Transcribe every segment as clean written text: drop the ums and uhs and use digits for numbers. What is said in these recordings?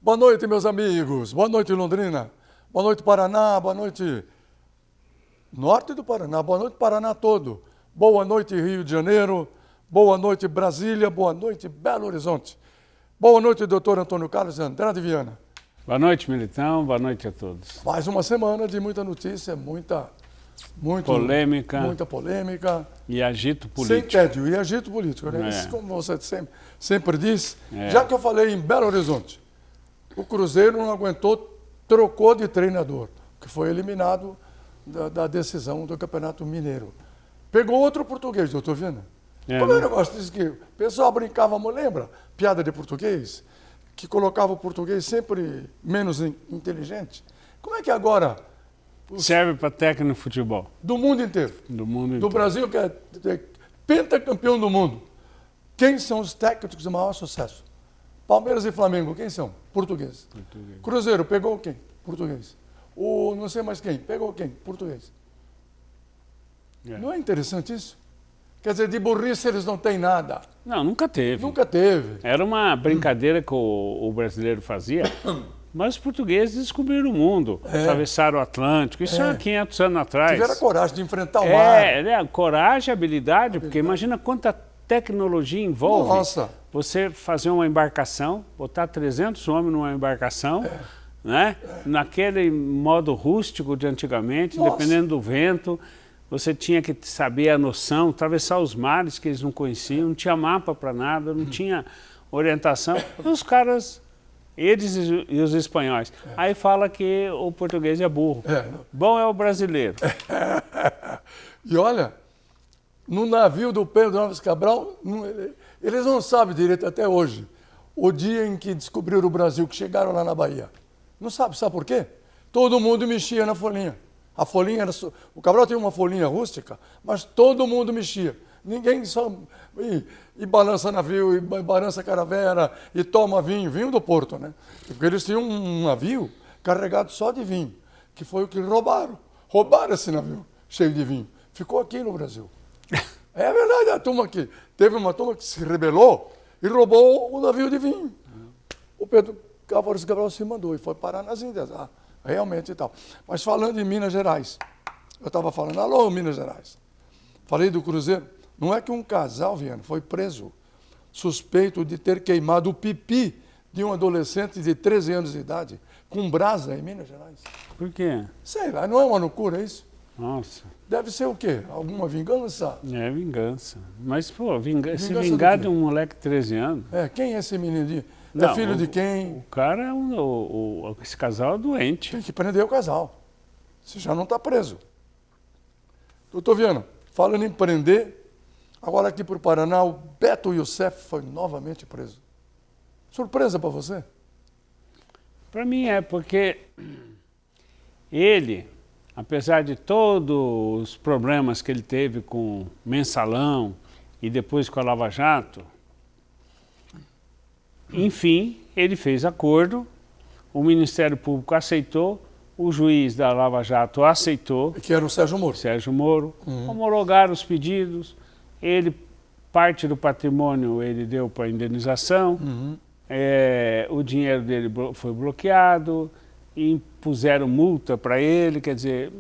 Boa noite, meus amigos. Boa noite, Londrina. Boa noite, Paraná. Boa noite, norte do Paraná. Boa noite, Paraná todo. Boa noite, Rio de Janeiro. Boa noite, Brasília. Boa noite, Belo Horizonte. Boa noite, doutor Antônio Carlos Andrade Viana. Boa noite, Militão. Boa noite a todos. Mais uma semana de muita notícia, muita polêmica. E agito político. Sem tédio, e agito político. Né? Isso, como você sempre diz. Já que eu falei em Belo Horizonte, o Cruzeiro não aguentou, trocou de treinador, que foi eliminado da decisão do Campeonato Mineiro. Pegou outro português, doutor Viana. Como é o negócio disso que o pessoal brincava, lembra? Piada de português? Que colocava o português sempre menos inteligente. Como é que agora... Serve para técnico de futebol. Do mundo inteiro. Do mundo inteiro. Do Brasil, que é pentacampeão do mundo. Quem são os técnicos de maior sucesso? Palmeiras e Flamengo, quem são? Portugueses. Cruzeiro, pegou quem? Português. O não sei mais quem, pegou quem? Português. Não é interessante isso? Quer dizer, de burrice eles não têm nada. Não, nunca teve. Nunca teve. Era uma brincadeira que o brasileiro fazia, mas os portugueses descobriram o mundo, atravessaram o Atlântico, isso há 500 anos atrás. Tiveram a coragem de enfrentar o mar. Coragem, habilidade, porque imagina quanta tecnologia envolve. Nossa. Você fazer uma embarcação, botar 300 homens numa embarcação, né? Naquele modo rústico de antigamente, dependendo do vento. Você tinha que saber a noção, atravessar os mares que eles não conheciam, não tinha mapa para nada, não tinha orientação. E os caras, eles e os espanhóis. Aí fala que o português é burro. Bom é o brasileiro. E olha, no navio do Pedro Álvares Cabral, eles não sabem direito até hoje, o dia em que descobriram o Brasil, que chegaram lá na Bahia. Não sabe por quê? Todo mundo mexia na folhinha. A folhinha era... O Cabral tem uma folhinha rústica, mas todo mundo mexia. Ninguém só... E balança navio, e balança caravela, e toma vinho do Porto, né? Porque eles tinham um navio carregado só de vinho, que foi o que roubaram. Roubaram esse navio cheio de vinho. Ficou aqui no Brasil. É verdade, a turma que... Teve uma turma que se rebelou e roubou o navio de vinho. O Pedro Álvares Cabral se mandou e foi parar nas Índias. Realmente e tal. Mas falando em Minas Gerais, eu estava falando, alô, Minas Gerais. Falei do Cruzeiro. Não é que um casal, Viana, foi preso, suspeito de ter queimado o pipi de um adolescente de 13 anos de idade, com brasa em Minas Gerais. Por quê? Sei lá, não é uma loucura isso? Nossa. Deve ser o quê? Alguma vingança? É vingança. Mas, pô, se vingar de um moleque de 13 anos... Quem é esse menininho? Não, é filho de quem? O cara é esse casal é doente. Tem que prender o casal. Você já não está preso. Doutor Viana, falando em prender, agora aqui para o Paraná, o Beto Youssef foi novamente preso. Surpresa para você? Para mim porque ele, apesar de todos os problemas que ele teve com Mensalão e depois com a Lava Jato, enfim, ele fez acordo, o Ministério Público aceitou, o juiz da Lava Jato aceitou. Que era o Sérgio Moro. Sérgio Moro. Homologaram os pedidos, parte do patrimônio ele deu para indenização, o dinheiro dele foi bloqueado, impuseram multa para ele, quer dizer,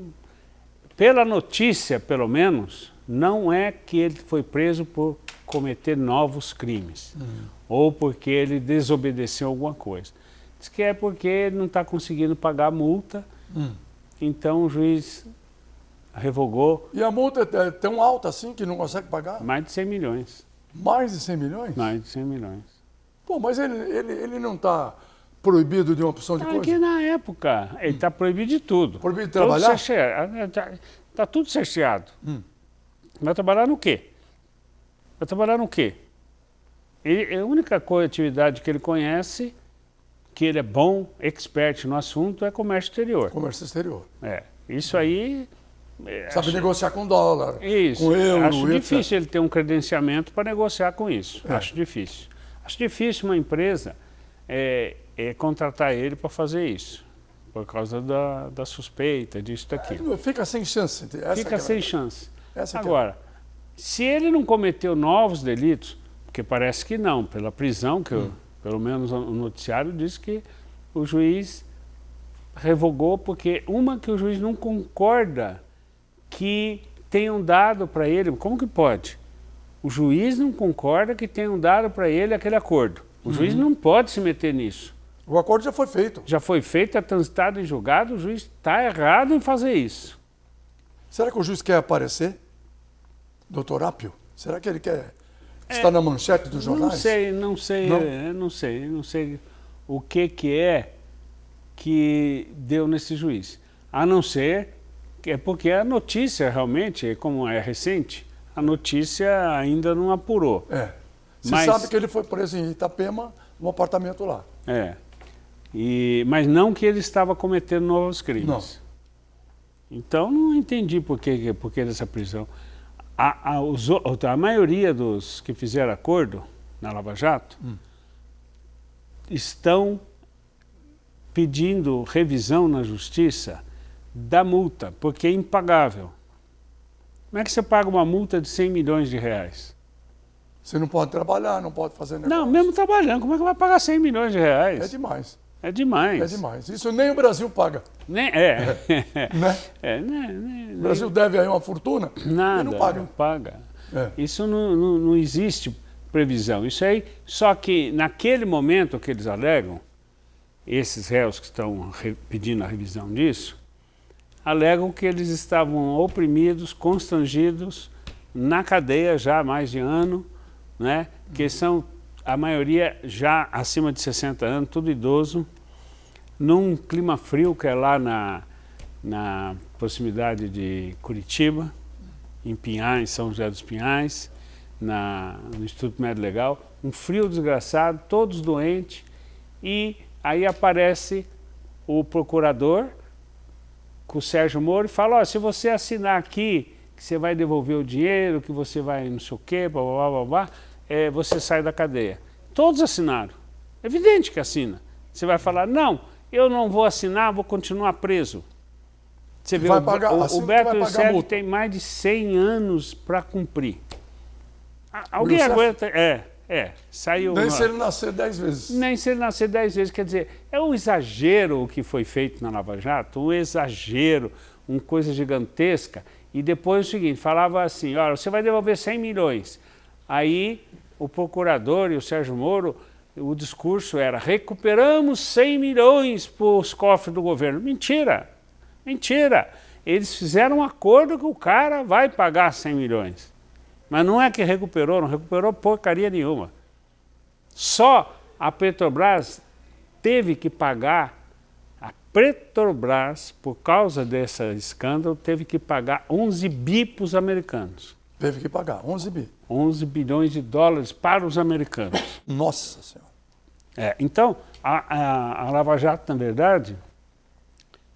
pela notícia, pelo menos, não é que ele foi preso por cometer novos crimes, ou porque ele desobedeceu alguma coisa. Diz que é porque ele não está conseguindo pagar a multa, então o juiz revogou. E a multa é tão alta assim que não consegue pagar? Mais de 100 milhões. Mais de 100 milhões? Mais de 100 milhões. Pô, mas ele não está proibido de uma opção de coisa? Porque na época ele está proibido de tudo. Proibido de trabalhar? Está tudo cerceado. Vai trabalhar no quê? Vai trabalhar no quê? A única atividade que ele conhece, que ele é bom, expert no assunto, é comércio exterior. Comércio exterior. Isso aí... Sabe negociar com dólar, isso, com euro. Acho difícil ele ter um credenciamento para negociar com isso. Acho difícil. Acho difícil uma empresa contratar ele para fazer isso. Por causa da suspeita, disso, daquilo. Fica sem chance. Fica sem chance. Agora, se ele não cometeu novos delitos, porque parece que não, pela prisão, que pelo menos o noticiário diz que o juiz revogou porque que o juiz não concorda que tenham dado para ele, como que pode? O juiz não concorda que tenham dado para ele aquele acordo. O juiz não pode se meter nisso. O acordo já foi feito. Já foi feito, é transitado em julgado, o juiz está errado em fazer isso. Será que o juiz quer aparecer? Doutor Apio? Será que ele quer estar na manchete dos jornais? Não sei o que é que deu nesse juiz. A não ser que é porque a notícia realmente, como é recente, a notícia ainda não apurou. Se sabe que ele foi preso em Itapema, no apartamento lá. Mas não que ele estava cometendo novos crimes. Não. Então não entendi por que dessa prisão. A maioria dos que fizeram acordo na Lava Jato estão pedindo revisão na justiça da multa, porque é impagável. Como é que você paga uma multa de 100 milhões de reais? Você não pode trabalhar, não pode fazer negócio. Não, mesmo trabalhando, como é que vai pagar 100 milhões de reais? É demais. É demais. É demais. Isso nem o Brasil paga. Né? O Brasil deve aí uma fortuna nada, e não paga. Não paga. Isso não existe previsão. Isso aí, só que naquele momento que eles alegam, esses réus que estão pedindo a revisão disso, alegam que eles estavam oprimidos, constrangidos, na cadeia já há mais de ano, né? Que são, a maioria já acima de 60 anos, tudo idoso, num clima frio que é lá na proximidade de Curitiba, em Pinhais, São José dos Pinhais, no Instituto Médico Legal, um frio desgraçado, todos doentes, e aí aparece o procurador com o Sérgio Moro e fala, se você assinar aqui que você vai devolver o dinheiro, que você vai não sei o quê, blá, blá, blá, blá, você sai da cadeia. Todos assinaram. Evidente que assina. Você vai falar, não, eu não vou assinar, vou continuar preso. Você vê, o Beto Youssef tem mais de 100 anos para cumprir. Alguém aguenta... Saiu... Nem se ele nascer 10 vezes. Nem se ele nascer 10 vezes. Quer dizer, é um exagero o que foi feito na Lava Jato, um exagero, uma coisa gigantesca. E depois o seguinte, falava assim, olha, você vai devolver 100 milhões. Aí o procurador e o Sérgio Moro, o discurso era, recuperamos 100 milhões para os cofres do governo. Mentira, mentira. Eles fizeram um acordo que o cara vai pagar 100 milhões. Mas não é que recuperou, não recuperou porcaria nenhuma. Só a Petrobras teve que pagar, a Petrobras, por causa desse escândalo, teve que pagar 11 bi para os americanos. Teve que pagar, 11 bi. 11 bilhões de dólares para os americanos. Nossa Senhora. Então, a Lava Jato, na verdade,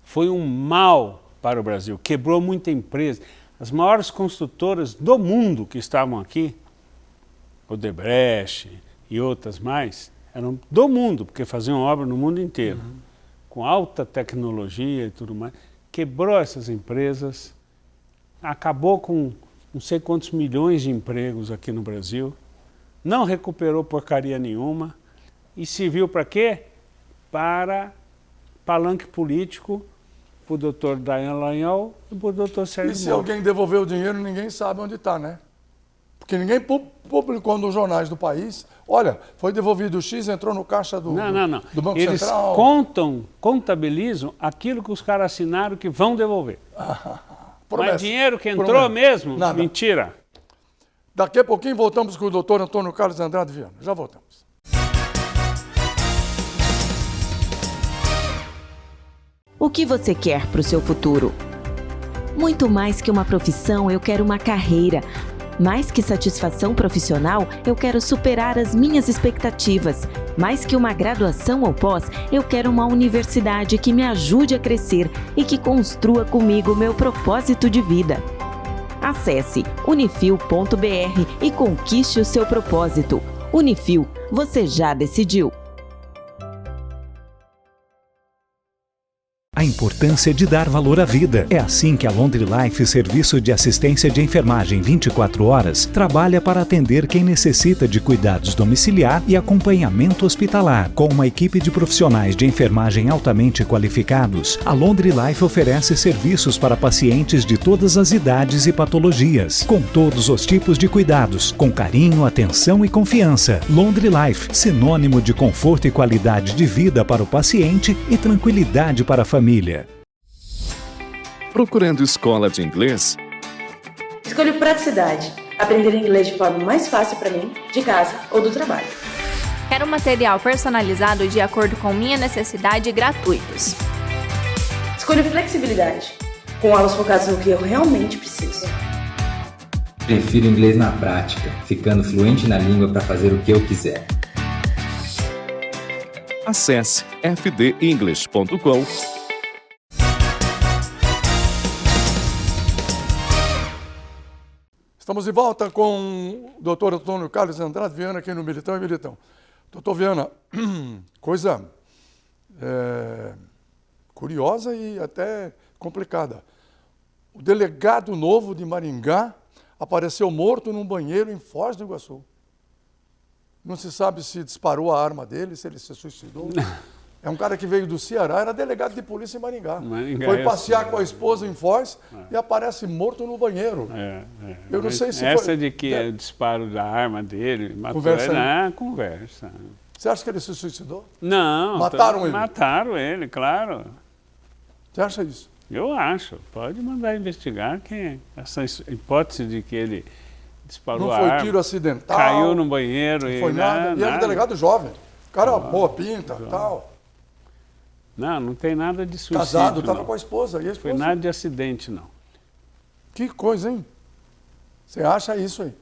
foi um mal para o Brasil. Quebrou muita empresa. As maiores construtoras do mundo que estavam aqui, Odebrecht e outras mais, eram do mundo, porque faziam obra no mundo inteiro, com alta tecnologia e tudo mais. Quebrou essas empresas, acabou com não sei quantos milhões de empregos aqui no Brasil, não recuperou porcaria nenhuma e serviu para quê? Para palanque político, para o doutor Dallagnol e para o doutor Sérgio Moro. E se alguém devolver o dinheiro, ninguém sabe onde está, né? Porque ninguém publicou nos jornais do país, olha, foi devolvido o X, entrou no caixa do Banco Eles Central. Contabilizam aquilo que os caras assinaram que vão devolver. Mas dinheiro que entrou mesmo? Nada. Mentira. Daqui a pouquinho voltamos com o doutor Antônio Carlos Andrade Viana. Já voltamos. O que você quer para o seu futuro? Muito mais que uma profissão, eu quero uma carreira. Mais que satisfação profissional, eu quero superar as minhas expectativas. Mais que uma graduação ou pós, eu quero uma universidade que me ajude a crescer e que construa comigo meu propósito de vida. Acesse unifil.br e conquiste o seu propósito. Unifil, você já decidiu. A importância de dar valor à vida. É assim que a Laundry Life, serviço de assistência de enfermagem 24 horas, trabalha para atender quem necessita de cuidados domiciliar e acompanhamento hospitalar. Com uma equipe de profissionais de enfermagem altamente qualificados, a Laundry Life oferece serviços para pacientes de todas as idades e patologias, com todos os tipos de cuidados, com carinho, atenção e confiança. Laundry Life, sinônimo de conforto e qualidade de vida para o paciente e tranquilidade para a família. Procurando escola de inglês? Escolho praticidade. Aprender inglês de forma mais fácil para mim, de casa ou do trabalho. Quero material personalizado de acordo com minha necessidade e gratuitos. Escolho flexibilidade. Com aulas focadas no que eu realmente preciso. Prefiro inglês na prática, ficando fluente na língua para fazer o que eu quiser. Acesse fdenglish.com. Estamos de volta com o doutor Antônio Carlos Andrade Viana aqui no Militão e Militão. Doutor Viana, coisa curiosa e até complicada. O delegado novo de Maringá apareceu morto num banheiro em Foz do Iguaçu. Não se sabe se disparou a arma dele, se ele se suicidou. É um cara que veio do Ceará, era delegado de polícia em Maringá. Foi passear com a esposa em Foz e aparece morto no banheiro. Eu não sei se essa foi... de que é o disparo da arma dele, matou Conversa ele, aí. conversa. Você acha que ele se suicidou? Não. Mataram ele? Mataram ele, claro. Você acha isso? Eu acho. Pode mandar investigar que essa hipótese de que ele disparou a Não foi arma, tiro acidental? caiu no banheiro. Não foi nada. E era um delegado jovem. Cara, boa pinta e tal. Não tem nada de suicídio. Casado, estava não. com a esposa. E a Não foi esposa? nada de acidente, não. Que coisa, hein? Você acha isso aí?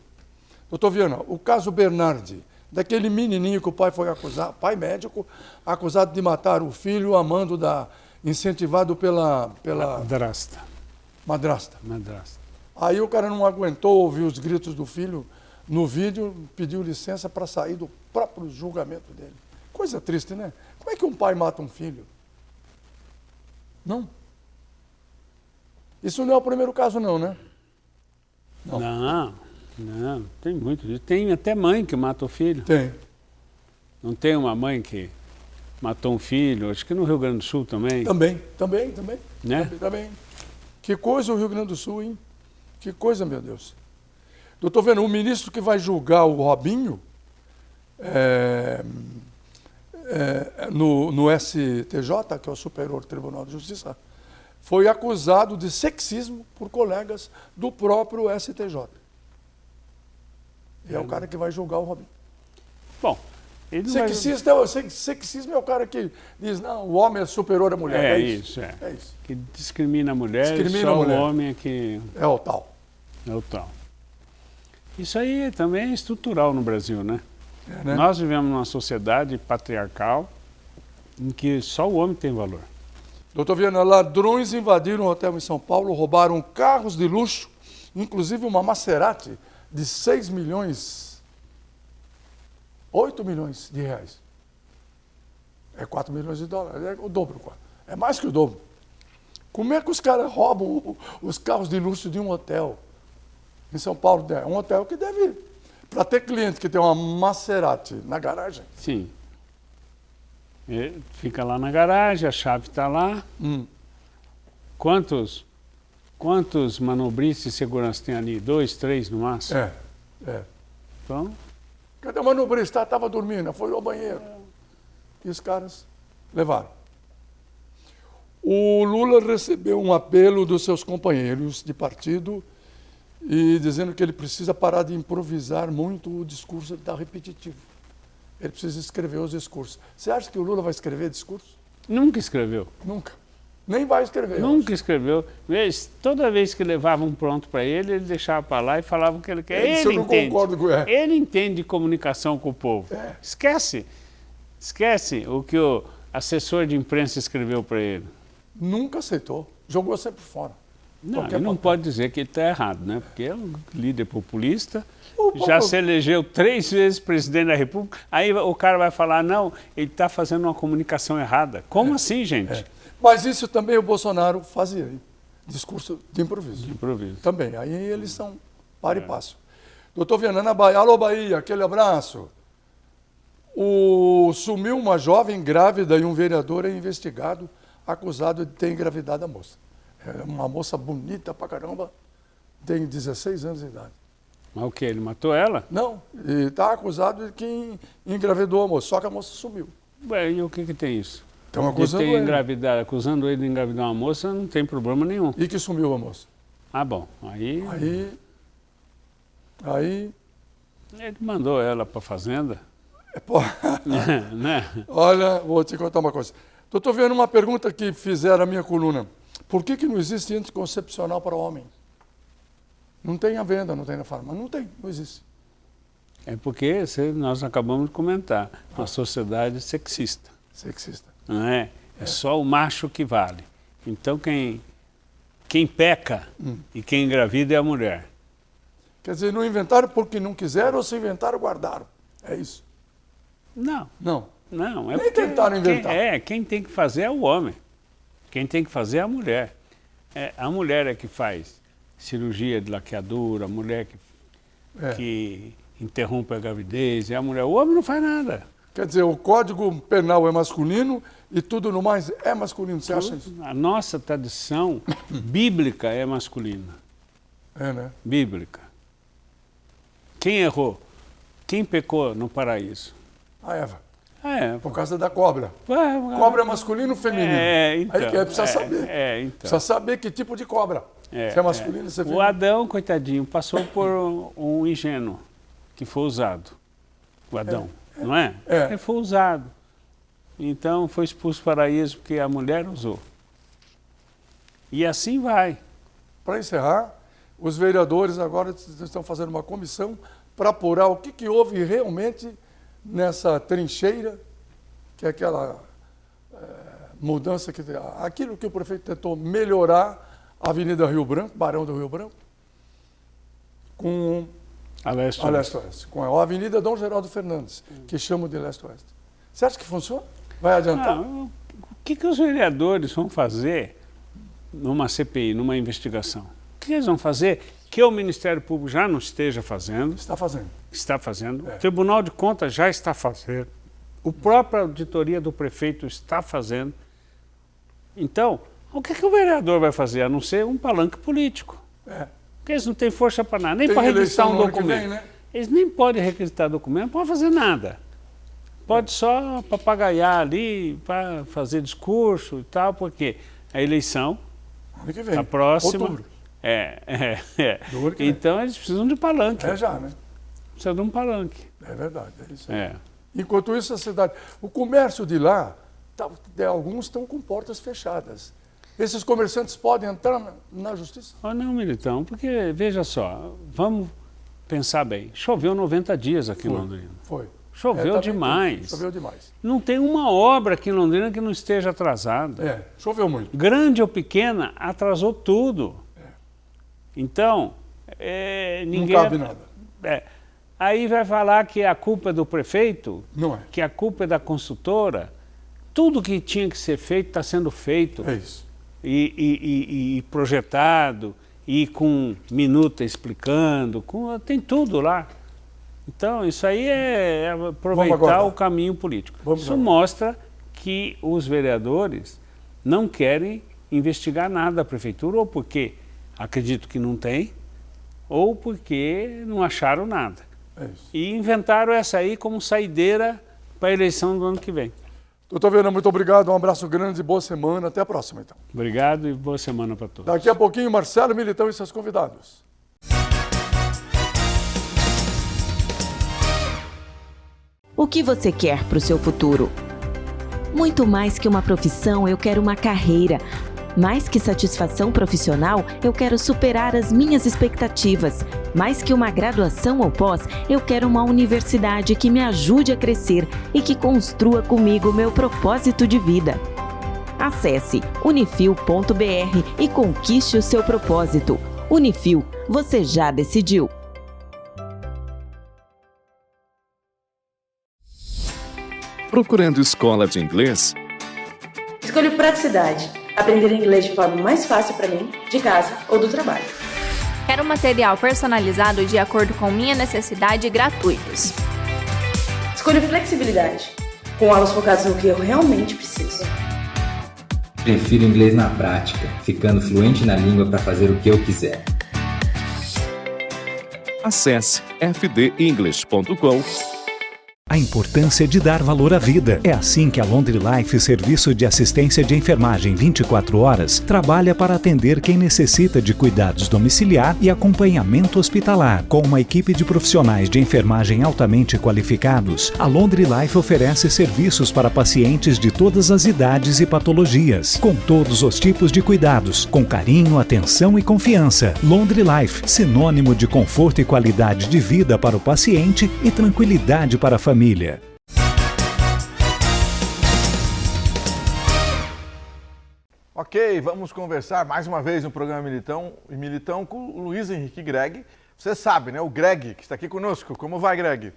Doutor Viana, o caso Bernardi, daquele menininho que o pai foi acusado, pai médico, acusado de matar o filho, amando incentivado pela madrasta. Aí o cara não aguentou ouvir os gritos do filho no vídeo, pediu licença para sair do próprio julgamento dele. Coisa triste, né? Como é que um pai mata um filho? Não. Isso não é o primeiro caso, não, né? Não, tem muito. Tem até mãe que mata o filho. Tem. Não tem uma mãe que matou um filho? Acho que no Rio Grande do Sul também. Também. Né? Também. Que coisa o Rio Grande do Sul, hein? Que coisa, meu Deus. Doutor Viana, o ministro que vai julgar o Robinho no STJ, que é o Superior Tribunal de Justiça, foi acusado de sexismo por colegas do próprio STJ. E é o cara que vai julgar o Robinho. Bom, ele não sexismo é o cara que diz, não, o homem é superior à mulher. É isso. Que discrimina a mulher, só o homem é que... É o tal. Isso aí também é estrutural no Brasil, né? Né? Nós vivemos numa sociedade patriarcal em que só o homem tem valor. Doutor Viana, ladrões invadiram um hotel em São Paulo, roubaram carros de luxo, inclusive uma Maserati de 6 milhões, 8 milhões de reais. É 4 milhões de dólares, é o dobro. É mais que o dobro. Como é que os caras roubam os carros de luxo de um hotel em São Paulo? É um hotel que deve... Para ter cliente que tem uma Maserati na garagem. Sim. Ele fica lá na garagem, a chave está lá. Quantos manobristas de segurança tem ali? 2, 3 no máximo? Então... Cadê o manobrista? Estava dormindo, foi ao banheiro. E os caras levaram. O Lula recebeu um apelo dos seus companheiros de partido e dizendo que ele precisa parar de improvisar muito o discurso, ele está repetitivo. Ele precisa escrever os discursos. Você acha que o Lula vai escrever discurso? Nunca escreveu. Nunca. Nem vai escrever. Nunca escreveu. Toda vez que levavam pronto para ele deixava para lá e falava o que ele quer. Isso eu não concordo com ele. Ele entende de comunicação com o povo. Esquece o que o assessor de imprensa escreveu para ele. Nunca aceitou. Jogou sempre fora. Não, ele não pode dizer que ele está errado, né? Porque é um líder populista, O já povo- se elegeu 3 vezes presidente da República, aí o cara vai falar, não, ele está fazendo uma comunicação errada. Como assim, gente? Mas isso também o Bolsonaro fazia, hein? Discurso de improviso. Improviso. Também, aí eles são par e passo. Doutor Viana, na Bahia, alô Bahia, aquele abraço. Sumiu uma jovem grávida e um vereador é investigado, acusado de ter engravidado a moça. É uma moça bonita pra caramba, tem 16 anos de idade. Mas o quê? Ele matou ela? Não, e está acusado de que engravidou a moça, só que a moça sumiu. Ué, e o que que tem isso? Estão De acusando ter ele. engravidado, acusando ele de engravidar uma moça, não tem problema nenhum. E que sumiu a moça. Ah, bom, aí Aí ele mandou ela para a fazenda, pô, né? olha, vou te contar uma coisa. Estou vendo uma pergunta que fizeram a minha coluna. Por que não existe anticoncepcional para homem? Não tem à venda, não tem na farmácia. Não tem, não existe. É porque nós acabamos de comentar, uma sociedade sexista, Sexista. não é? É só o macho que vale. Então quem peca e quem engravida é a mulher. Quer dizer, não inventaram porque não quiseram ou se inventaram, guardaram. É isso. Não, Não. não. É Nem porque tentaram inventar. quem tem que fazer é o homem. Quem tem que fazer é a mulher. A mulher é que faz cirurgia de laqueadura, a mulher que interrompe a gravidez, é a mulher. O homem não faz nada. Quer dizer, o Código Penal é masculino e tudo no mais é masculino. Você acha isso? A nossa tradição bíblica é masculina. É, né? Bíblica. Quem errou? Quem pecou no paraíso? A Eva. Por Por causa da cobra. Cobra é masculino ou feminino? Então. Aí que precisa saber. Então. Precisa saber que tipo de cobra. Se é masculino, se é O feminino. Adão, coitadinho, passou por um ingênuo que foi usado. O Adão, não é? Ele foi usado. Então foi expulso do paraíso porque a mulher usou. E assim vai. Para encerrar, os vereadores agora estão fazendo uma comissão para apurar o que houve realmente nessa trincheira, que é aquela mudança, aquilo que o prefeito tentou melhorar a Avenida Rio Branco, Barão do Rio Branco, com A leste. a leste-oeste, com a Avenida Dom Geraldo Fernandes, que chamam de leste-oeste. Você acha que funciona? Vai adiantar? O que os vereadores vão fazer numa CPI, numa investigação? O que eles vão fazer que o Ministério Público já não esteja fazendo? Está fazendo. Está fazendo. O Tribunal de Contas já está fazendo. O próprio auditoria do prefeito está fazendo. Então, o que o vereador vai fazer, a não ser um palanque político? Porque eles não têm força para nada, nem Tem para requisitar eleição um no ano que documento. vem, né? Eles nem podem requisitar documento, não podem fazer nada. Pode só papagaiar ali, para fazer discurso e tal, porque a eleição Ano que vem. está próxima. Outubro. Do ano que vem. Então eles precisam de palanque. É já, né? Precisa de um palanque. É verdade, é isso aí. É. Enquanto isso, a cidade... O comércio de lá, alguns estão com portas fechadas. Esses comerciantes podem entrar na justiça? Oh, não, Militão, porque, veja só, vamos pensar bem. Choveu 90 dias aqui em Londrina. Foi. Choveu também demais. Choveu demais. Não tem uma obra aqui em Londrina que não esteja atrasada. Choveu muito. Grande ou pequena, atrasou tudo. Então, ninguém... Não cabe nada. Aí vai falar que a culpa é do prefeito, Não é. que a culpa é da construtora. Tudo que tinha que ser feito está sendo feito. É isso. E projetado, e com minuta explicando, tem tudo lá. Então, isso aí é aproveitar o caminho político. Isso mostra que os vereadores não querem investigar nada da prefeitura, ou porque acredito que não tem, ou porque não acharam nada. É isso. E inventaram essa aí como saideira para a eleição do ano que vem. Doutor Viana, muito obrigado, um abraço grande, boa semana, até a próxima então. Obrigado e boa semana para todos. Daqui a pouquinho, Marcelo Militão e seus convidados. O que você quer para o seu futuro? Muito mais que uma profissão, eu quero uma carreira. Mais que satisfação profissional, eu quero superar as minhas expectativas. Mais que uma graduação ou pós, eu quero uma universidade que me ajude a crescer e que construa comigo meu propósito de vida. Acesse unifil.br e conquiste o seu propósito. Unifil, você já decidiu. Procurando escola de inglês? Escolhi praticidade. Aprender inglês de forma mais fácil para mim, de casa ou do trabalho. Quero material personalizado de acordo com minha necessidade e gratuitos. Escolhi flexibilidade. Com aulas focadas no que eu realmente preciso. Prefiro inglês na prática, ficando fluente na língua para fazer o que eu quiser. Acesse fdenglish.com. A importância de dar valor à vida. É assim que a Laundry Life, serviço de assistência de enfermagem 24 horas, trabalha para atender quem necessita de cuidados domiciliar e acompanhamento hospitalar. Com uma equipe de profissionais de enfermagem altamente qualificados, a Laundry Life oferece serviços para pacientes de todas as idades e patologias, com todos os tipos de cuidados, com carinho, atenção e confiança. Laundry Life, sinônimo de conforto e qualidade de vida para o paciente e tranquilidade para a família. Ok, vamos conversar mais uma vez no programa Militão com o Luiz Henrique Greg. Você sabe, né? O Greg, que está aqui conosco. Como vai, Greg?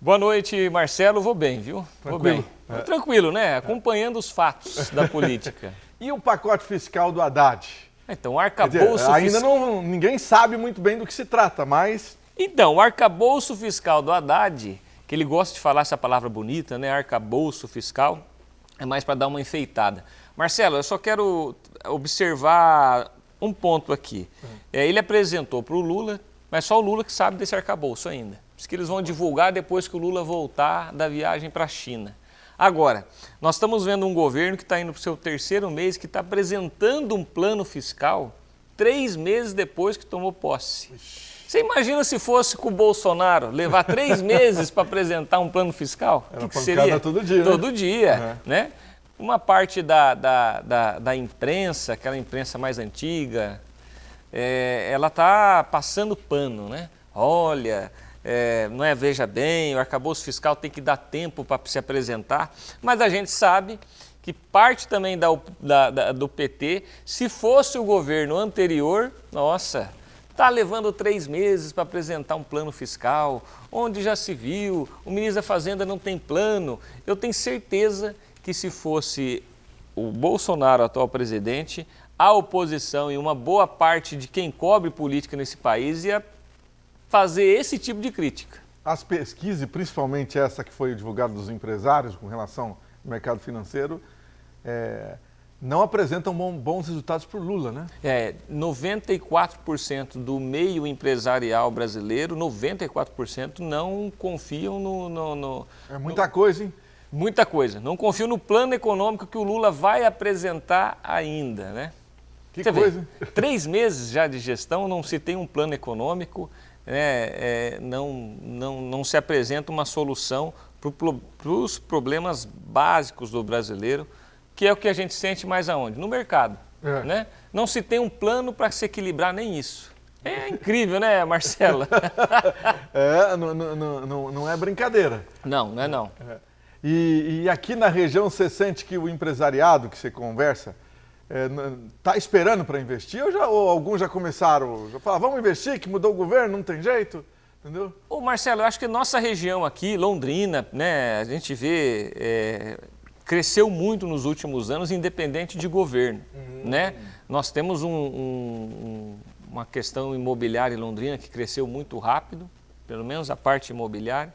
Boa noite, Marcelo. Vou bem, viu? Tranquilo? Vou bem. Tranquilo, né? Acompanhando os fatos da política. E o pacote fiscal do Haddad? Então, o arcabouço ainda ninguém sabe muito bem do que se trata, mas... Então, o arcabouço fiscal do Haddad, que ele gosta de falar essa palavra bonita, né? Arcabouço fiscal, é mais para dar uma enfeitada. Marcelo, eu só quero observar um ponto aqui. Ele apresentou para o Lula, mas só o Lula que sabe desse arcabouço ainda. Diz que eles vão divulgar depois que o Lula voltar da viagem para a China. Agora, nós estamos vendo um governo que está indo para o seu terceiro mês, que está apresentando um plano fiscal 3 meses depois que tomou posse. Você imagina se fosse com o Bolsonaro levar 3 meses para apresentar um plano fiscal? Era que seria? todo dia, né? Todo dia, né? Uma parte da imprensa, aquela imprensa mais antiga, ela está passando pano, né? Olha, não é, veja bem, o arcabouço fiscal tem que dar tempo para se apresentar, mas a gente sabe que parte também do PT, se fosse o governo anterior, nossa... Está levando 3 meses para apresentar um plano fiscal, onde já se viu, o ministro da Fazenda não tem plano. Eu tenho certeza que se fosse o Bolsonaro, atual presidente, a oposição e uma boa parte de quem cobre política nesse país ia fazer esse tipo de crítica. As pesquisas, principalmente essa que foi divulgada dos empresários com relação ao mercado financeiro, não apresentam bons resultados para o Lula, né? 94% do meio empresarial brasileiro, 94% não confiam no... É muita coisa, hein? Muita coisa. Não confiam no plano econômico que o Lula vai apresentar ainda, né? Que coisa, hein? 3 meses já de gestão, não se tem um plano econômico, não se apresenta uma solução para os problemas básicos do brasileiro, que é o que a gente sente mais aonde? No mercado, né? Não se tem um plano para se equilibrar nem isso. É incrível, né, Marcela? Não é brincadeira. Não é não. E aqui na região você sente que o empresariado que você conversa está esperando para investir ou alguns já começaram, já falaram, vamos investir, que mudou o governo, não tem jeito, entendeu? Ô Marcelo, eu acho que nossa região aqui, Londrina, né, a gente vê... cresceu muito nos últimos anos, independente de governo, né? Nós temos uma questão imobiliária em Londrina que cresceu muito rápido, pelo menos a parte imobiliária,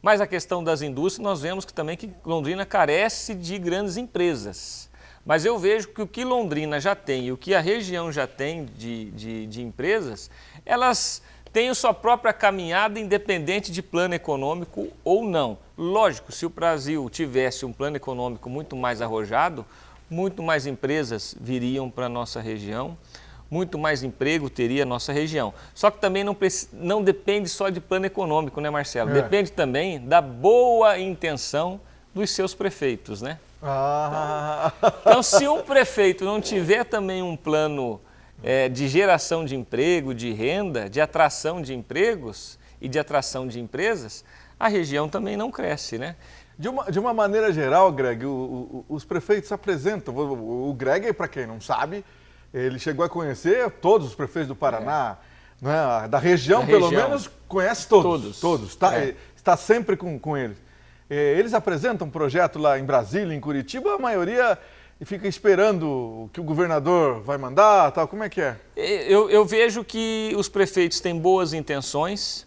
mas a questão das indústrias, nós vemos que também que Londrina carece de grandes empresas. Mas eu vejo que o que Londrina já tem e o que a região já tem de empresas, elas têm a sua própria caminhada independente de plano econômico ou não. Lógico, se o Brasil tivesse um plano econômico muito mais arrojado, muito mais empresas viriam para a nossa região, muito mais emprego teria a nossa região. Só que também não depende só de plano econômico, né, Marcelo? Depende também da boa intenção dos seus prefeitos, né? Então, se um prefeito não tiver também um plano de geração de emprego, de renda, de atração de empregos e de atração de empresas, a região também não cresce, né? De uma maneira geral, Greg, os prefeitos apresentam. O Greg, para quem não sabe, ele chegou a conhecer todos os prefeitos do Paraná, né? Da região, pelo menos, conhece todos. Está sempre com eles. Eles apresentam um projeto lá em Brasília, em Curitiba, a maioria fica esperando o que o governador vai mandar, tal. Como é que é? Eu vejo que os prefeitos têm boas intenções,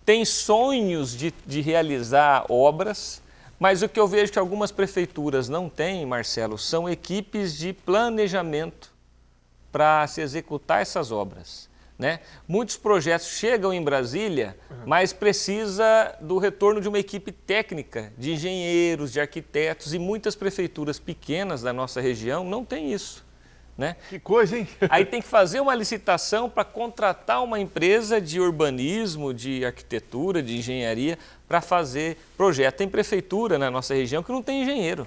têm sonhos de realizar obras, mas o que eu vejo que algumas prefeituras não têm, Marcelo, são equipes de planejamento para se executar essas obras, né? Muitos projetos chegam em Brasília, mas precisa do retorno de uma equipe técnica, de engenheiros, de arquitetos, e muitas prefeituras pequenas da nossa região não têm isso, né? Que coisa, hein? Aí tem que fazer uma licitação para contratar uma empresa de urbanismo, de arquitetura, de engenharia, para fazer projeto. Tem prefeitura na nossa região que não tem engenheiro.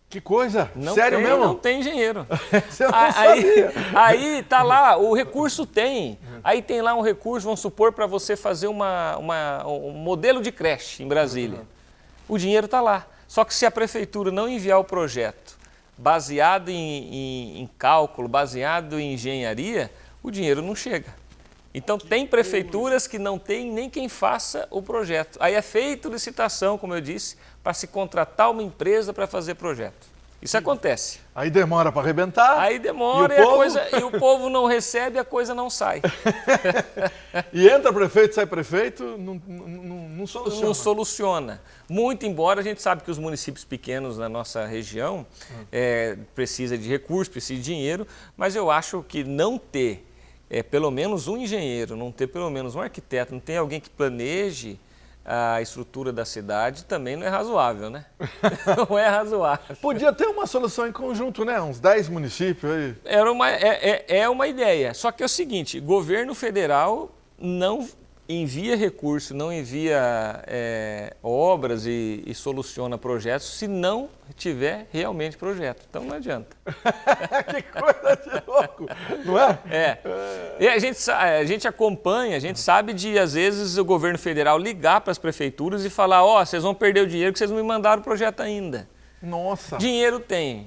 Que coisa? Não Sério tem, mesmo? Não tem engenheiro. Você não sabia. Aí tá lá, o recurso tem. Aí tem lá um recurso, vamos supor, para você fazer um modelo de creche em Brasília. O dinheiro está lá. Só que se a prefeitura não enviar o projeto baseado em cálculo, baseado em engenharia, o dinheiro não chega. Então tem prefeituras que não tem nem quem faça o projeto. Aí é feita licitação, como eu disse, para se contratar uma empresa para fazer projeto. Isso acontece. Aí demora para arrebentar. Aí demora e o povo não recebe, a coisa não sai. E entra prefeito, sai prefeito, não soluciona. Não soluciona. Muito embora a gente sabe que os municípios pequenos na nossa região precisa de recursos, precisa de dinheiro, mas eu acho que não ter pelo menos um engenheiro, não ter pelo menos um arquiteto, não ter alguém que planeje a estrutura da cidade também não é razoável, né? Não é razoável. Podia ter uma solução em conjunto, né? Uns 10 municípios aí. É uma ideia. Só que é o seguinte, governo federal não envia recurso, não envia obras e soluciona projetos se não tiver realmente projeto. Então não adianta. Que coisa de louco, não é? E a gente acompanha, a gente sabe de, às vezes, o governo federal ligar para as prefeituras e falar, vocês vão perder o dinheiro que vocês não me mandaram o projeto ainda. Nossa! Dinheiro tem,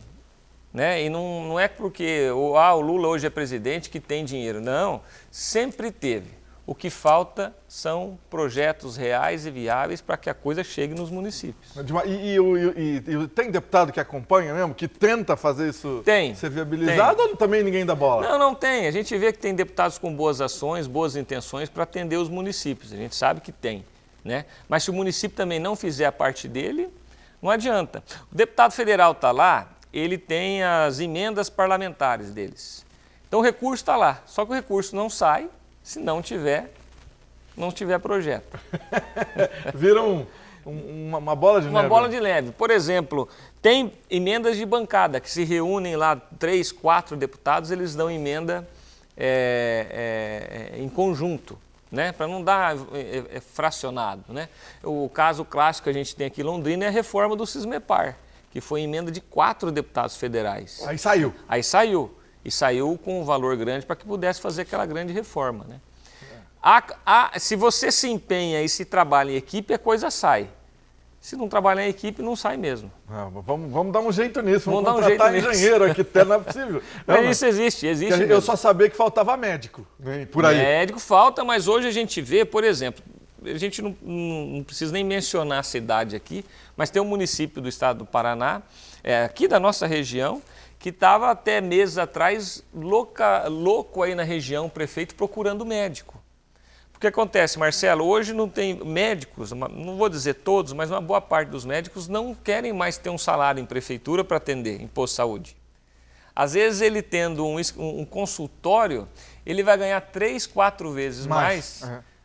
né? E não é porque o Lula hoje é presidente que tem dinheiro. Não, sempre teve. O que falta são projetos reais e viáveis para que a coisa chegue nos municípios. E tem deputado que acompanha mesmo, que tenta fazer isso ser viabilizado, ou também ninguém dá bola? Não tem. A gente vê que tem deputados com boas ações, boas intenções para atender os municípios. A gente sabe que tem, né? Mas se o município também não fizer a parte dele, não adianta. O deputado federal está lá, ele tem as emendas parlamentares deles. Então o recurso está lá, só que o recurso não sai se não tiver projeto. Vira uma bola de neve. Uma bola de neve. Por exemplo, tem emendas de bancada, que se reúnem lá 3, 4 deputados, eles dão emenda em conjunto, né? Para não dar fracionado, né? O caso clássico que a gente tem aqui em Londrina é a reforma do Sismepar, que foi emenda de 4 deputados federais. Aí saiu. E saiu com um valor grande para que pudesse fazer aquela grande reforma, né? Se você se empenha e se trabalha em equipe, a coisa sai. Se não trabalhar em equipe, não sai mesmo. Vamos dar um jeito nisso, vamos contratar engenheiro aqui, até não é possível. Mas isso existe eu só sabia que faltava médico, né, por aí. Médico falta, mas hoje a gente vê, por exemplo, a gente não precisa nem mencionar a cidade aqui, mas tem um município do estado do Paraná, aqui da nossa região, que estava até meses atrás louco aí na região, o prefeito procurando médico. O que acontece, Marcelo? Hoje não tem médicos, não vou dizer todos, mas uma boa parte dos médicos não querem mais ter um salário em prefeitura para atender, em posto de saúde. Às vezes ele tendo um consultório, ele vai ganhar 3, 4 vezes mais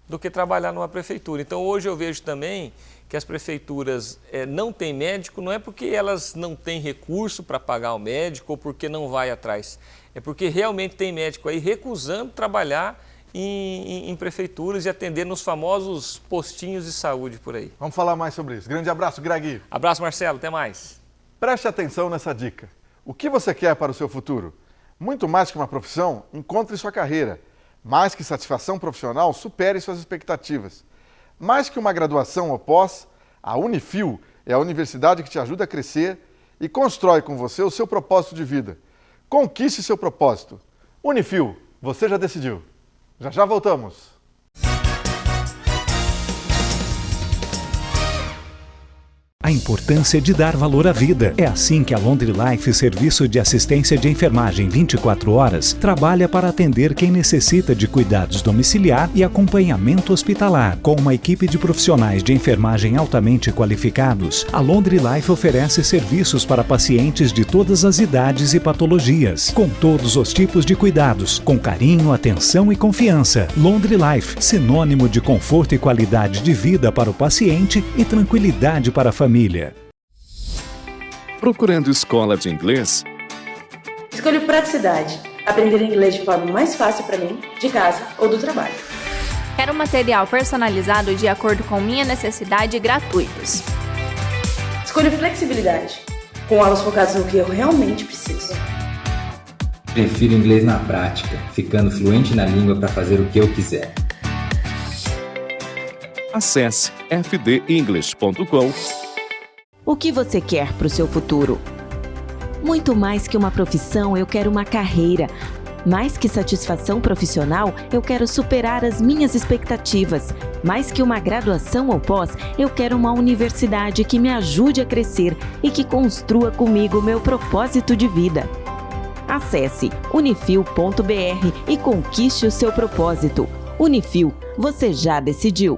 do que trabalhar numa prefeitura. Então hoje eu vejo também que as prefeituras não têm médico, não é porque elas não têm recurso para pagar o médico ou porque não vai atrás. É porque realmente tem médico aí recusando trabalhar em prefeituras e atender nos famosos postinhos de saúde por aí. Vamos falar mais sobre isso. Grande abraço, Greg. Abraço, Marcelo. Até mais. Preste atenção nessa dica. O que você quer para o seu futuro? Muito mais que uma profissão, encontre sua carreira. Mais que satisfação profissional, supere suas expectativas. Mais que uma graduação ou pós, a Unifil É a universidade que te ajuda a crescer e constrói com você o seu propósito de vida. Conquiste seu propósito. Unifil, você já decidiu. Já já voltamos. A importância de dar valor à vida. É assim que a Laundry Life, serviço de assistência de enfermagem 24 horas, trabalha para atender quem necessita de cuidados domiciliar e acompanhamento hospitalar. Com uma equipe de profissionais de enfermagem altamente qualificados, a Laundry Life oferece serviços para pacientes de todas as idades e patologias, com todos os tipos de cuidados, com carinho, atenção e confiança. Laundry Life, sinônimo de conforto e qualidade de vida para o paciente e tranquilidade para a família. Procurando escola de inglês? Escolho praticidade. Aprender inglês de forma mais fácil para mim, de casa ou do trabalho. Quero material personalizado de acordo com minha necessidade e gratuitos. Escolho flexibilidade. Com aulas focadas no que eu realmente preciso. Prefiro inglês na prática, ficando fluente na língua para fazer o que eu quiser. Acesse fdenglish.com. O que você quer para o seu futuro? Muito mais que uma profissão, eu quero uma carreira. Mais que satisfação profissional, eu quero superar as minhas expectativas. Mais que uma graduação ou pós, eu quero uma universidade que me ajude a crescer e que construa comigo meu propósito de vida. Acesse unifil.br e conquiste o seu propósito. Unifil, você já decidiu.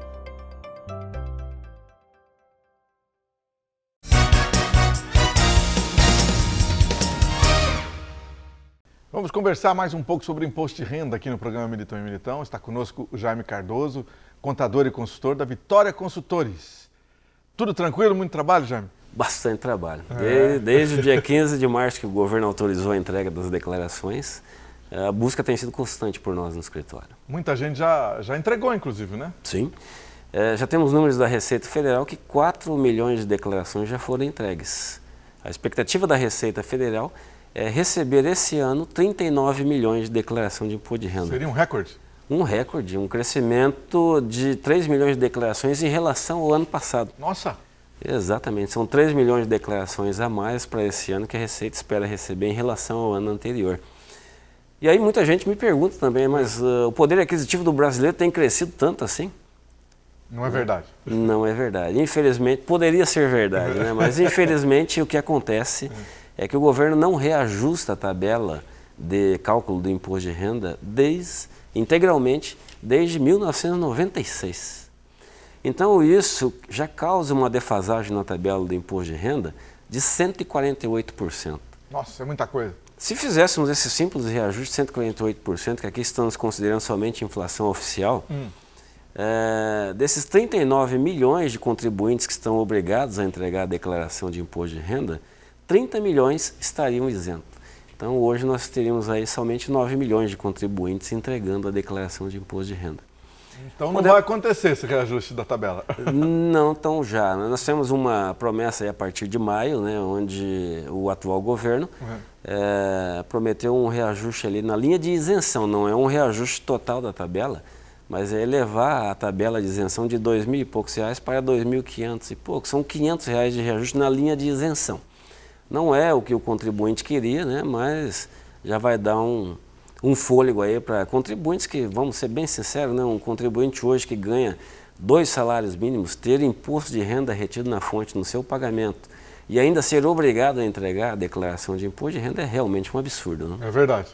Vamos conversar mais um pouco sobre imposto de renda aqui no programa Militão e Militão. Está conosco o Jaime Cardoso, contador e consultor da Vitória Consultores. Tudo tranquilo? Muito trabalho, Jaime? Bastante trabalho. Desde o dia 15 de março que o governo autorizou a entrega das declarações, a busca tem sido constante por nós no escritório. Muita gente já entregou, inclusive, né? Sim. Já temos números da Receita Federal que 4 milhões de declarações já foram entregues. A expectativa da Receita Federal é receber esse ano 39 milhões de declaração de imposto de renda. Seria um recorde? Um recorde, um crescimento de 3 milhões de declarações em relação ao ano passado. Nossa! Exatamente, são 3 milhões de declarações a mais para esse ano que a Receita espera receber em relação ao ano anterior. E aí muita gente me pergunta também, mas o poder aquisitivo do brasileiro tem crescido tanto assim? Não é verdade. Não é verdade. Infelizmente, poderia ser verdade, né? Mas infelizmente o que acontece é que o governo não reajusta a tabela de cálculo do imposto de renda integralmente desde 1996. Então isso já causa uma defasagem na tabela do imposto de renda de 148%. Nossa, é muita coisa. Se fizéssemos esse simples reajuste de 148%, que aqui estamos considerando somente inflação oficial, desses 39 milhões de contribuintes que estão obrigados a entregar a declaração de imposto de renda, 30 milhões estariam isentos. Então hoje nós teríamos aí somente 9 milhões de contribuintes entregando a declaração de imposto de renda. Então não vai acontecer esse reajuste da tabela? Não tão já. Nós temos uma promessa aí a partir de maio, né, onde o atual governo prometeu um reajuste ali na linha de isenção. Não é um reajuste total da tabela, mas é elevar a tabela de isenção de R$2.000 e poucos para R$2.500 e poucos. São R$500 de reajuste na linha de isenção. Não é o que o contribuinte queria, né, mas já vai dar um fôlego aí para contribuintes que, vamos ser bem sinceros, né, um contribuinte hoje que ganha 2 salários mínimos, ter imposto de renda retido na fonte no seu pagamento e ainda ser obrigado a entregar a declaração de imposto de renda é realmente um absurdo. Não? É verdade.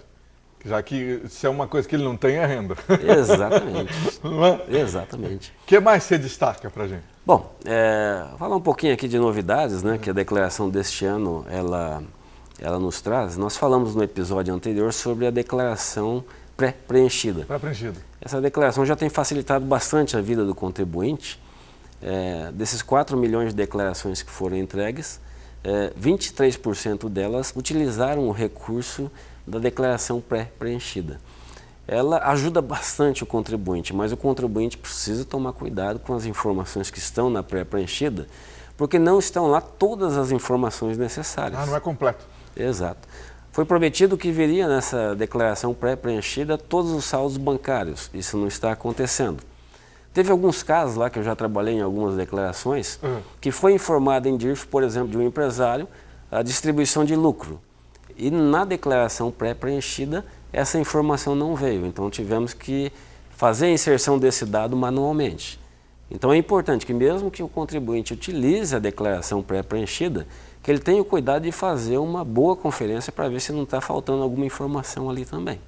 Já que se é uma coisa que ele não tem, é renda. Exatamente. Não é? Exatamente. O que mais você destaca para a gente? Bom, falar um pouquinho aqui de novidades, né, que a declaração deste ano, ela nos traz. Nós falamos no episódio anterior sobre a declaração pré-preenchida. Pré-preenchida. Essa declaração já tem facilitado bastante a vida do contribuinte. Desses 4 milhões de declarações que foram entregues, 23% delas utilizaram o recurso da declaração pré-preenchida. Ela ajuda bastante o contribuinte, mas o contribuinte precisa tomar cuidado com as informações que estão na pré-preenchida, porque não estão lá todas as informações necessárias. Não é completo. Exato. Foi prometido que viria nessa declaração pré-preenchida todos os saldos bancários. Isso não está acontecendo. Teve alguns casos lá que eu já trabalhei em algumas declarações, que foi informado em DIRF, por exemplo, de um empresário, a distribuição de lucro. E na declaração pré-preenchida, essa informação não veio. Então tivemos que fazer a inserção desse dado manualmente. Então é importante que mesmo que o contribuinte utilize a declaração pré-preenchida, que ele tenha o cuidado de fazer uma boa conferência para ver se não está faltando alguma informação ali também.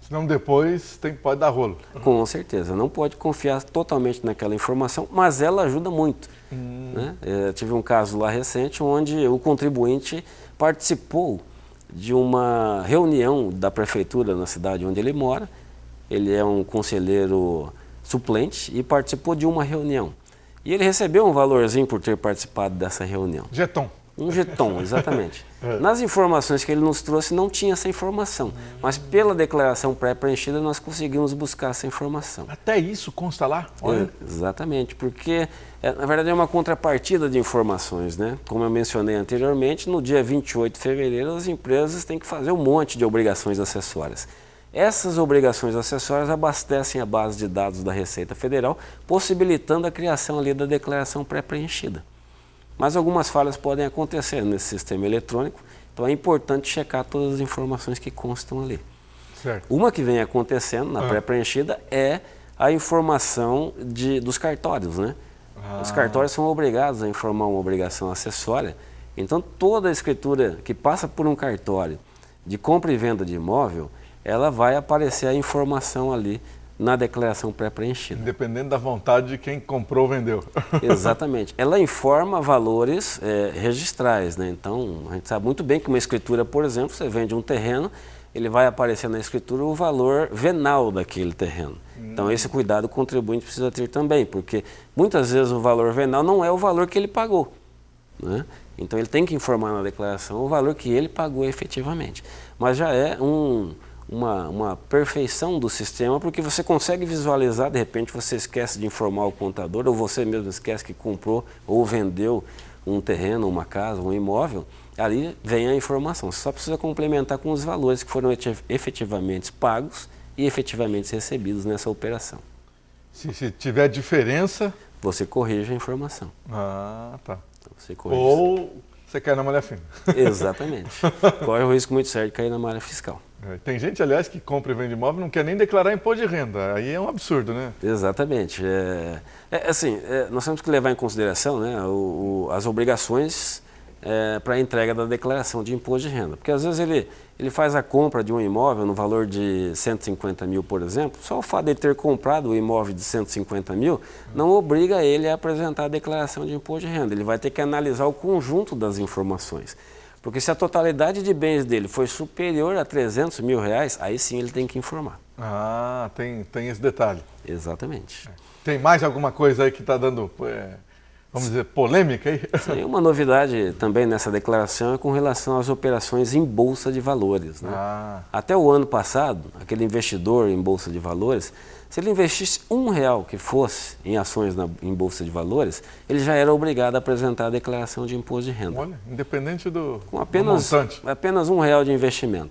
Senão depois pode dar rolo. Com certeza, não pode confiar totalmente naquela informação, mas ela ajuda muito. Né? Tive um caso lá recente onde o contribuinte participou de uma reunião da prefeitura na cidade onde ele mora. Ele é um conselheiro suplente e participou de uma reunião. E ele recebeu um valorzinho por ter participado dessa reunião. Jeton. Um jeton, exatamente. Nas informações que ele nos trouxe não tinha essa informação, mas pela declaração pré-preenchida nós conseguimos buscar essa informação. Até isso consta lá? Olha. Exatamente, porque na verdade é uma contrapartida de informações, né? Como eu mencionei anteriormente, no dia 28 de fevereiro as empresas têm que fazer um monte de obrigações acessórias. Essas obrigações acessórias abastecem a base de dados da Receita Federal, possibilitando a criação ali da declaração pré-preenchida. Mas algumas falhas podem acontecer nesse sistema eletrônico, então é importante checar todas as informações que constam ali. Certo. Uma que vem acontecendo na pré-preenchida é a informação dos cartórios, né? Os cartórios são obrigados a informar uma obrigação acessória, então toda a escritura que passa por um cartório de compra e venda de imóvel, ela vai aparecer a informação ali na declaração pré-preenchida. Independente da vontade de quem comprou ou vendeu. Exatamente. Ela informa valores registrais, né? Então, a gente sabe muito bem que uma escritura, por exemplo, você vende um terreno, ele vai aparecer na escritura o valor venal daquele terreno. Então, esse cuidado o contribuinte precisa ter também, porque muitas vezes o valor venal não é o valor que ele pagou, né? Então, ele tem que informar na declaração o valor que ele pagou efetivamente. Mas já é uma perfeição do sistema, porque você consegue visualizar, de repente você esquece de informar o contador, ou você mesmo esquece que comprou ou vendeu um terreno, uma casa, um imóvel, ali vem a informação. Você só precisa complementar com os valores que foram efetivamente pagos e efetivamente recebidos nessa operação. Se tiver diferença... Você corrige a informação. Ah, tá. Você corrige. Ou você cai na malha fina. Exatamente. Corre o risco muito sério de cair na malha fiscal. Tem gente, aliás, que compra e vende imóvel e não quer nem declarar imposto de renda. Aí é um absurdo, né? Exatamente. Nós temos que levar em consideração, né, as obrigações para a entrega da declaração de imposto de renda. Porque às vezes ele faz a compra de um imóvel no valor de 150 mil, por exemplo. Só o fato de ele ter comprado o imóvel de 150 mil não obriga ele a apresentar a declaração de imposto de renda. Ele vai ter que analisar o conjunto das informações. Porque se a totalidade de bens dele foi superior a 300 mil reais, aí sim ele tem que informar. Ah, tem esse detalhe. Exatamente. Tem mais alguma coisa aí que está dando, vamos dizer, polêmica aí? Sim, uma novidade também nessa declaração é com relação às operações em Bolsa de Valores, né? Até o ano passado, aquele investidor em Bolsa de Valores, se ele investisse R$1 que fosse em ações em Bolsa de Valores, ele já era obrigado a apresentar a declaração de imposto de renda. Olha, independente do montante. Apenas R$1 de investimento.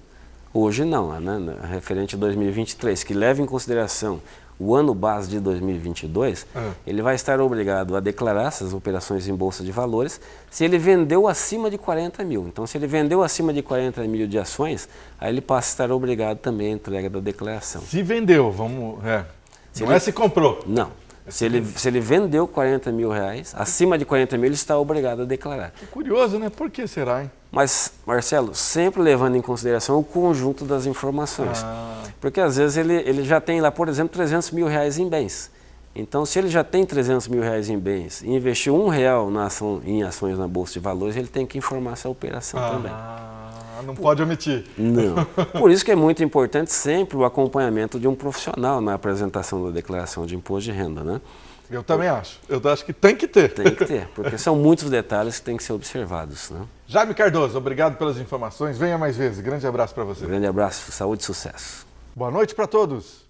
Hoje não, né? Referente a 2023, que leva em consideração o ano base de 2022, ele vai estar obrigado a declarar essas operações em Bolsa de Valores se ele vendeu acima de 40 mil. Então, se ele vendeu acima de 40 mil de ações, aí ele passa a estar obrigado também à entrega da declaração. Se vendeu, vamos... Não é se comprou. Não. Se ele vendeu 40 mil reais, acima de 40 mil, ele está obrigado a declarar. É curioso, né? Por que será, hein? Mas, Marcelo, sempre levando em consideração o conjunto das informações. Porque às vezes ele já tem lá, por exemplo, 300 mil reais em bens. Então, se ele já tem 300 mil reais em bens e investiu R$1 em ações na Bolsa de Valores, ele tem que informar essa operação também. Não pode omitir. Não. Por isso que é muito importante sempre o acompanhamento de um profissional na apresentação da declaração de imposto de renda, né? Eu também acho. Eu acho que tem que ter. Tem que ter, porque são muitos detalhes que têm que ser observados, né? Jaime Cardoso, obrigado pelas informações. Venha mais vezes. Grande abraço para você. Grande abraço, saúde e sucesso. Boa noite para todos.